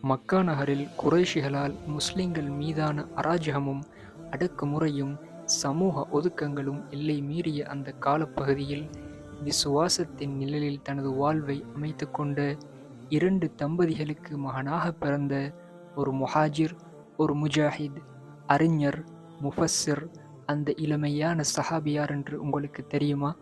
மக்கா நகரில் குறைஷிகளால் முஸ்லிம்கள் மீதான அராஜகமும் அடக்குமுறையும் சமூக ஒதுக்கங்களும் எல்லை மீறிய அந்த காலப்பகுதியில் விசுவாசத்தின் நிழலில் தனது வாழ்வை அமைத்து கொண்ட இரண்டு தம்பதிகளுக்கு மகனாக பிறந்த ஒரு முஹாஜிர், ஒரு முஜாஹித், அறிஞர், முஃபஸ்ஸிர். அந்த இளமையான சஹாபியார் என்று உங்களுக்கு தெரியுமா?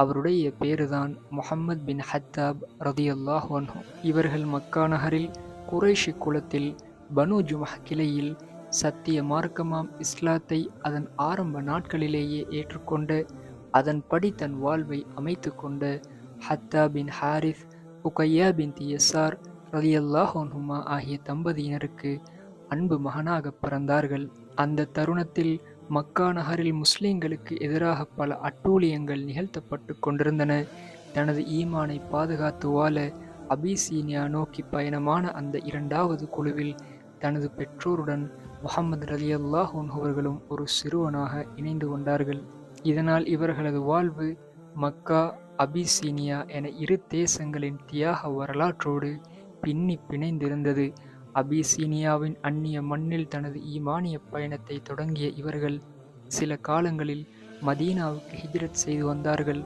அவருடைய பேருதான் முஹம்மது பின் ஹத்தாப் ரதியல்லாஹு அன்ஹு. இவர்கள் மக்கா நகரில் குறைஷி குலத்தில் பனு ஜுமஹ் கிளையில் சத்திய மார்க்கமாம் இஸ்லாத்தை அதன் ஆரம்ப நாட்களிலேயே ஏற்றுக்கொண்ட, அதன்படி தன் வாழ்வை அமைத்து கொண்ட ஹத்தா பின் ஹாரிஸ், உகையா பின் யஸார் ரலியல்லாஹு அன்ஹுமா ஆகிய தம்பதியினருக்கு அன்பு மகனாக பிறந்தார்கள். அந்த தருணத்தில் மக்கா நகரில் முஸ்லிம்களுக்கு எதிராக பல அட்டூழியங்கள் நிகழ்த்தப்பட்டு கொண்டிருந்தன. தனது ஈமானை பாதுகாத்து வாழ அபிசீனியா நோக்கி பயணமான அந்த இரண்டாவது குழுவில் தனது பெற்றோருடன் முஹம்மது ரலியல்லாஹு அன்ஹு அவர்களும் ஒரு சிறுவனாக இணைந்து கொண்டார்கள். இதனால் இவர்களது வாழ்வு மக்கா, அபிசீனியா என இரு தேசங்களின் தியாக வரலாற்றோடு பின்னி பிணைந்திருந்தது. அபிசீனியாவின் அந்நிய மண்ணில் தனது ஈமானிய பயணத்தை தொடங்கிய இவர்கள் சில காலங்களில் மதீனாவுக்கு ஹிஜ்ரத் செய்து வந்தார்கள்.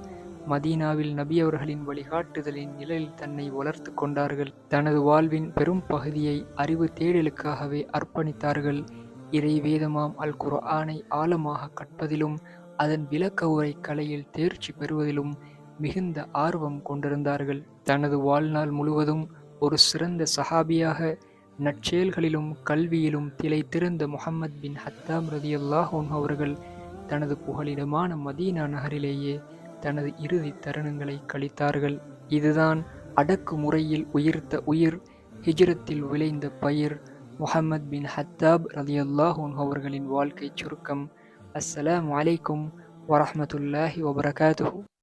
மதீனாவில் நபி அவர்களின் வழிகாட்டுதலின் நிழலில் தன்னை வளர்த்து கொண்டார்கள். தனது வாழ்வின் பெரும் பகுதியை அறிவு தேடலுக்காகவே அர்ப்பணித்தார்கள். இறை வேதமாம் அல் குர்ஆனை ஆழமாக கற்பதிலும் அதன் விளக்க உரை கலையில் தேர்ச்சி பெறுவதிலும் மிகுந்த ஆர்வம் கொண்டிருந்தார்கள். தனது வாழ்நாள் முழுவதும் ஒரு சிறந்த சஹாபியாக நற்செயல்களிலும் கல்வியிலும் திளைத்திருந்த முஹம்மது பின் ஹத்தாப் ரலியல்லாஹு அன்ஹு அவர்கள் தனது புகலிடமான மதீனா நகரிலேயே தனது இறுதி தருணங்களை கழித்தார்கள். இதுதான் அடக்கு முறையில் உயிர்த்த உயிர், ஹிஜ்ரத்தில் விளைந்த பயிர், முஹம்மது பின் ஹத்தாப் ரலியல்லாஹு அன்ஹு அவர்களின் வாழ்க்கை சுருக்கம். அஸ்ஸலாமு அலைக்கும் வரஹ்மத்துல்லாஹி வபரகாத்துஹு.